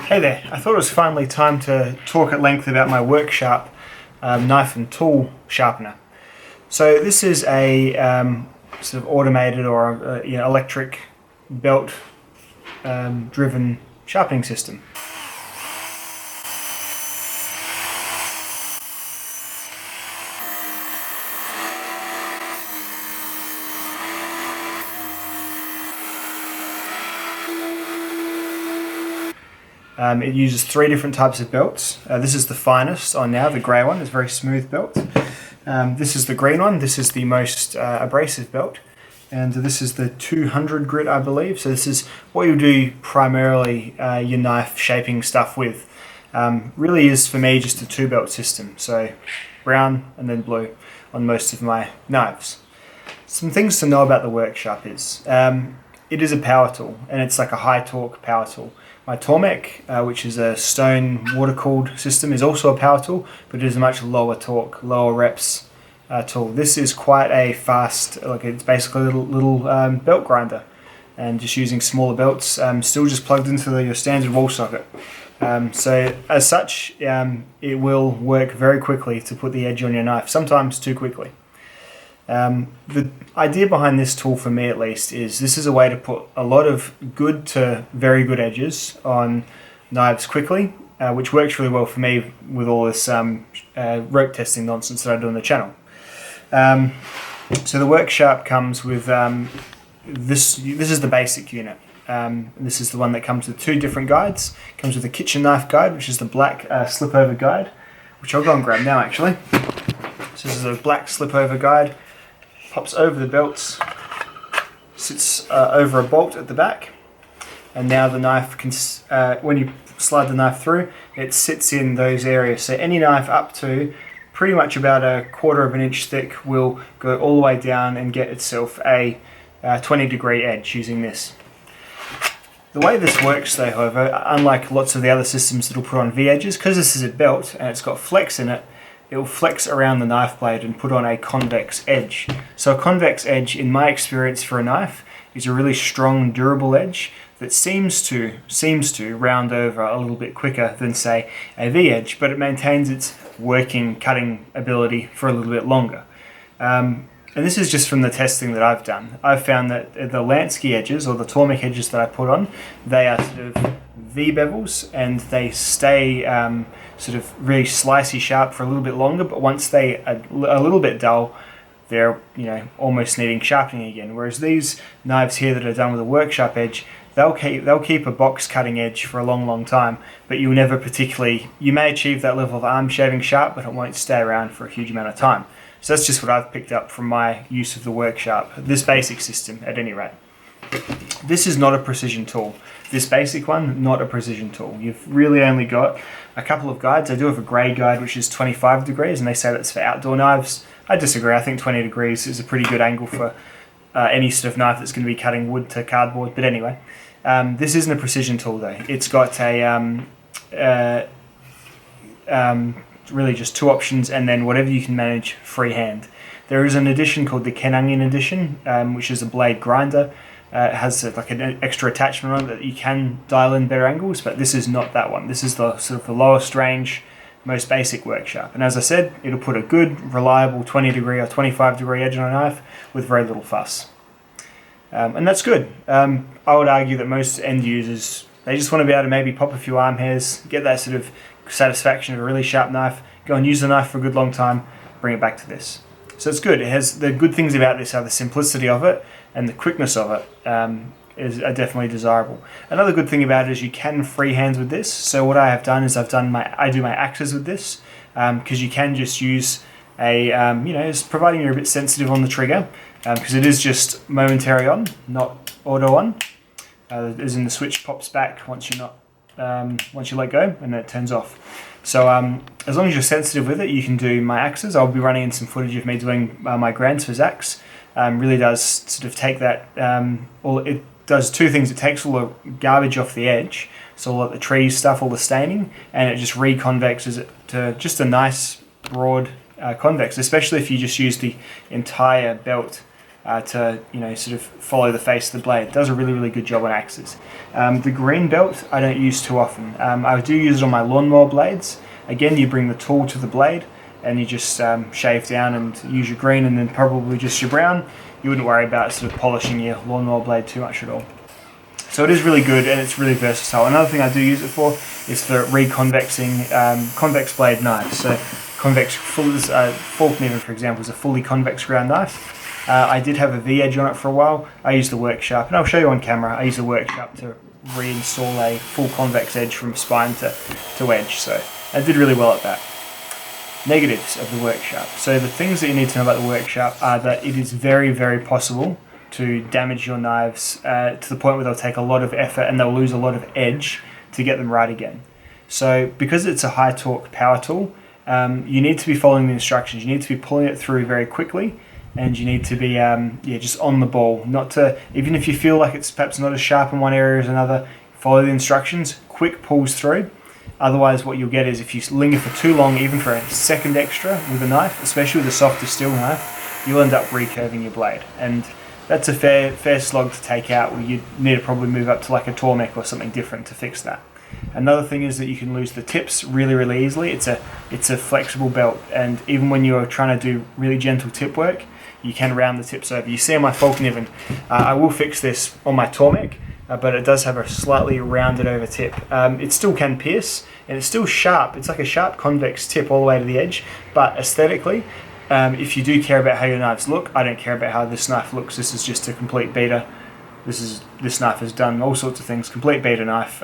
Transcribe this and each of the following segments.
Hey there, I thought it was finally time to talk at length about my Worksharp knife and tool sharpener. So this is a sort of automated or electric belt driven sharpening system. It uses 3 different types of belts. This is the finest on now, the grey one. It's a very smooth belt. This is the green one. This is the most abrasive belt. And this is the 200 grit, I believe. So this is what you do primarily your knife shaping stuff with. Really is for me just a 2-belt system. So brown and then blue on most of my knives. Some things to know about the Worksharp is it is a power tool, and it's like a high torque power tool. My Tormek, which is a stone water-cooled system, is also a power tool, but it is a much lower torque, lower reps tool. This is quite a fast, it's basically a little belt grinder, and just using smaller belts, still just plugged into your standard wall socket. So as such, it will work very quickly to put the edge on your knife, sometimes too quickly. The idea behind this tool, for me at least, is this is a way to put a lot of good to very good edges on knives quickly, which works really well for me with all this rope testing nonsense that I do on the channel. So the Worksharp comes with this is the basic unit. This is the one that comes with 2 different guides. It comes with a kitchen knife guide, which is the black slip over guide, which I'll go and grab now actually. So this is a black slip over guide. Pops over the belts, sits over a bolt at the back, and now the knife can, when you slide the knife through, it sits in those areas. So any knife up to pretty much about a 1/4 of an inch thick will go all the way down and get itself a 20-degree edge using this. The way this works though, however, unlike lots of the other systems that will put on V-edges, because this is a belt and it's got flex in it, it will flex around the knife blade and put on a convex edge. So a convex edge, in my experience for a knife, is a really strong, durable edge that seems to round over a little bit quicker than, say, a V-edge, but it maintains its working, cutting ability for a little bit longer. And this is just from the testing that I've done. I've found that the Lansky edges, or the Tormek edges that I put on, they are sort of V-bevels, and they stay sort of really slicey sharp for a little bit longer, but once they are a little bit dull, they're almost needing sharpening again. Whereas these knives here that are done with a Worksharp edge, they'll keep a box cutting edge for a long time, but you'll never particularly, you may achieve that level of arm shaving sharp, but it won't stay around for a huge amount of time. So that's just what I've picked up from my use of the Worksharp, this basic system at any rate. This is not a precision tool. This basic one, not a precision tool. You've really only got a couple of guides. I do have a grey guide which is 25 degrees, and they say that's for outdoor knives. I disagree. I think 20 degrees is a pretty good angle for any sort of knife that's going to be cutting wood to cardboard. But anyway, this isn't a precision tool though. It's got a really just 2 options, and then whatever you can manage freehand. There is an edition called the Kenangan edition, which is a blade grinder. It has like an extra attachment on it that you can dial in better angles, but this is not that one. This is the sort of the lowest range, most basic Worksharp. And as I said, it'll put a good, reliable 20-degree or 25-degree edge on a knife with very little fuss. And that's good. I would argue that most end users, they just want to be able to maybe pop a few arm hairs, get that sort of satisfaction of a really sharp knife, go and use the knife for a good long time, bring it back to this. So it's good. It has the good things about this are the simplicity of it and the quickness of it are definitely desirable. Another good thing about it is you can freehand with this. So what I have done is I do my axes with this, because you can just use a it's providing you're a bit sensitive on the trigger, because it is just momentary on, not auto on. As in the switch pops back once you let go, and then it turns off. So as long as you're sensitive with it, you can do my axes. I'll be running in some footage of me doing my Grandsfors axe. Really does sort of take that, it does 2 things. It takes all the garbage off the edge, so all of the trees stuff, all the staining, and it just reconvexes it to just a nice broad convex, especially if you just use the entire belt to sort of follow the face of the blade. It does a really, really good job on axes. The green belt I don't use too often. I do use it on my lawnmower blades. Again, you bring the tool to the blade and you just shave down and use your green and then probably just your brown. You wouldn't worry about sort of polishing your lawnmower blade too much at all. So it is really good and it's really versatile. Another thing I do use it for is for reconvexing convex blade knives. So convex fork kniven, for example, is a fully convex ground knife. I did have a V-edge on it for a while. I used the Worksharp, and I'll show you on camera. I used the Worksharp to reinstall a full convex edge from spine to edge. So I did really well at that. Negatives of the Worksharp. So the things that you need to know about the Worksharp are that it is very, very possible to damage your knives to the point where they'll take a lot of effort and they'll lose a lot of edge to get them right again. So because it's a high torque power tool, you need to be following the instructions. You need to be pulling it through very quickly, and you need to be just on the ball. Not to, even if you feel like it's perhaps not as sharp in one area as another, follow the instructions, quick pulls through. Otherwise what you'll get is if you linger for too long, even for a second extra with a knife, especially with a softer steel knife, you'll end up recurving your blade. And that's a fair slog to take out, where you need to probably move up to like a Tormek or something different to fix that. Another thing is that you can lose the tips really, really easily. It's a flexible belt, and even when you're trying to do really gentle tip work, you can round the tips over. You see on my fork kniven, I will fix this on my Tormek, but it does have a slightly rounded over tip. It still can pierce, and it's still sharp. It's like a sharp convex tip all the way to the edge, but aesthetically, if you do care about how your knives look, I don't care about how this knife looks. This is just a complete beater. This knife has done all sorts of things. Complete beater knife,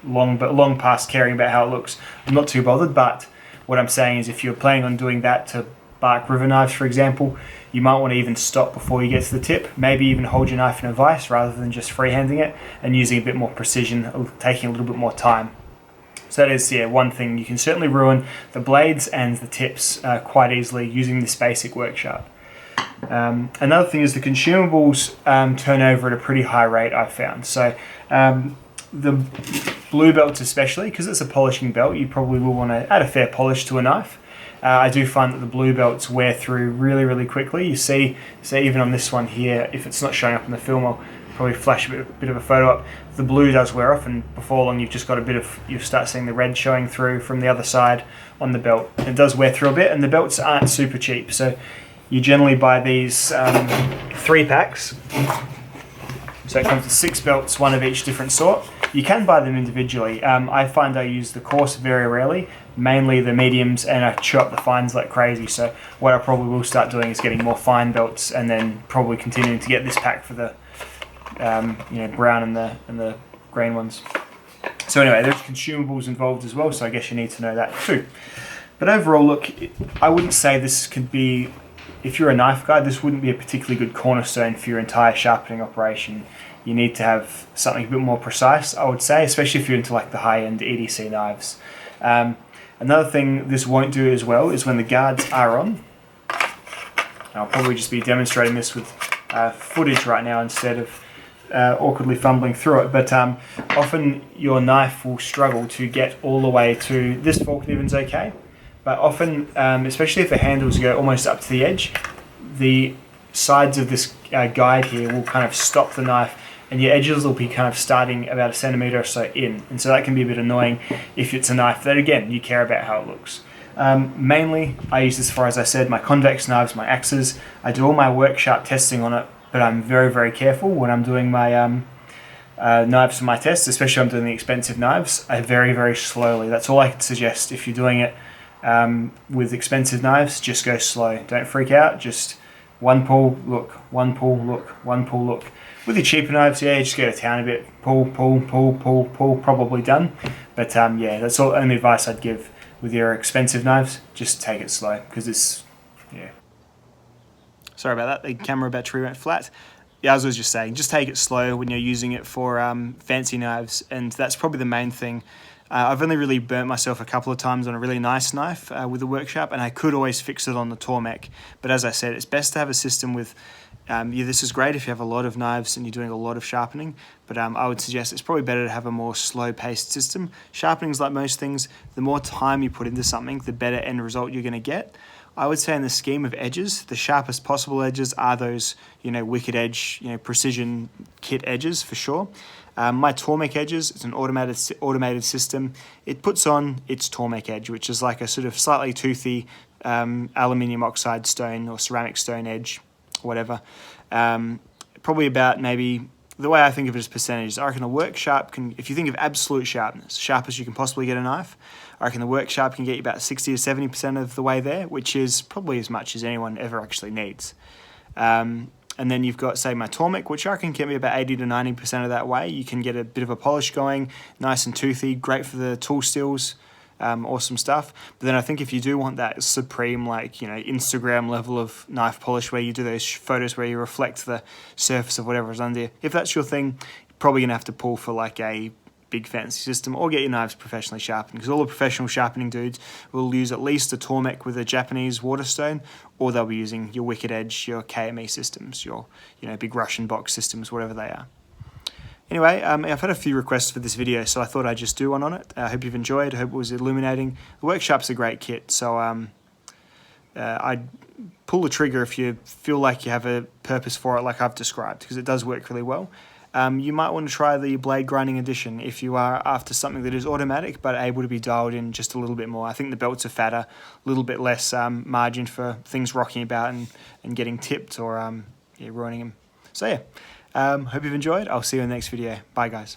long past caring about how it looks. I'm not too bothered, but what I'm saying is if you're planning on doing that to bark river knives, for example, you might want to even stop before you get to the tip. Maybe even hold your knife in a vise rather than just freehanding it and using a bit more precision, taking a little bit more time. So that is one thing. You can certainly ruin the blades and the tips quite easily using this basic Worksharp. Another thing is the consumables turn over at a pretty high rate, I've found. So the blue belts especially, because it's a polishing belt, you probably will want to add a fair polish to a knife. I do find that the blue belts wear through really, really quickly. You see even on this one here, if it's not showing up in the film, I'll probably flash a bit of a photo up. The blue does wear off, and before long you've just got you start seeing the red showing through from the other side on the belt. It does wear through a bit, and the belts aren't super cheap. So you generally buy these 3 packs. So it comes with 6 belts, 1 of each different sort. You can buy them individually. I find I use the coarse very rarely, mainly the mediums, and I chew up the fines like crazy. So what I probably will start doing is getting more fine belts, and then probably continuing to get this pack for the brown and the green ones. So anyway, there's consumables involved as well, so I guess you need to know that too. But overall, look, I wouldn't say this could be, if you're a knife guy, this wouldn't be a particularly good cornerstone for your entire sharpening operation. You need to have something a bit more precise, I would say, especially if you're into like the high-end EDC knives. Another thing this won't do as well is when the guards are on. I'll probably just be demonstrating this with footage right now instead of awkwardly fumbling through it, but often your knife will struggle to get all the way to, this fork niven's okay, but often, especially if the handles go almost up to the edge, the sides of this guide here will kind of stop the knife, and your edges will be kind of starting about 1 centimeter or so in, and so that can be a bit annoying if it's a knife that, again, you care about how it looks. Mainly, I use this for, as I said, my convex knives, my axes. I do all my Worksharp testing on it, but I'm very, very careful when I'm doing my knives for my tests, especially when I'm doing the expensive knives. I very, very slowly. That's all I can suggest. If you're doing it with expensive knives, just go slow. Don't freak out. Just one pull, look, one pull, look, one pull, look. With your cheaper knives, you just go to town a bit. Pull, pull, pull, pull, pull, probably done. But that's all only advice I'd give with your expensive knives. Just take it slow, because it's, Sorry about that, the camera battery went flat. Yeah, as I was just saying, just take it slow when you're using it for fancy knives, and that's probably the main thing. I've only really burnt myself a couple of times on a really nice knife with the Worksharp, and I could always fix it on the Tormek. But as I said, it's best to have a system with, this is great if you have a lot of knives and you're doing a lot of sharpening, but I would suggest it's probably better to have a more slow-paced system. Sharpening's like most things, the more time you put into something, the better end result you're going to get. I would say in the scheme of edges, the sharpest possible edges are those, wicked edge, precision kit edges for sure. My Tormek edges, it's an automated system. It puts on its Tormek edge, which is like a sort of slightly toothy aluminium oxide stone or ceramic stone edge, whatever. Probably about maybe, the way I think of it as percentages, I reckon a work sharp can, if you think of absolute sharpness, sharpest you can possibly get a knife, I reckon the work sharp can get you about 60 to 70% of the way there, which is probably as much as anyone ever actually needs. And then you've got, say, my Tormek, which I reckon can get me about 80 to 90% of that way. You can get a bit of a polish going, nice and toothy, great for the tool steels, awesome stuff. But then I think if you do want that supreme, Instagram level of knife polish where you do those photos where you reflect the surface of whatever is under, if that's your thing, you're probably going to have to pull for like a big fancy system or get your knives professionally sharpened, because all the professional sharpening dudes will use at least a Tormek with a Japanese waterstone, or they'll be using your Wicked Edge, your KME systems, your big Russian box systems, whatever they are. Anyway, I've had a few requests for this video, so I thought I'd just do one on it. I hope you've enjoyed. I hope it was illuminating. The Worksharp's a great kit, so I'd pull the trigger if you feel like you have a purpose for it like I've described, because it does work really well. You might want to try the blade grinding edition if you are after something that is automatic but able to be dialed in just a little bit more. I think the belts are fatter, a little bit less margin for things rocking about and getting tipped or ruining them. So yeah, hope you've enjoyed. I'll see you in the next video. Bye guys.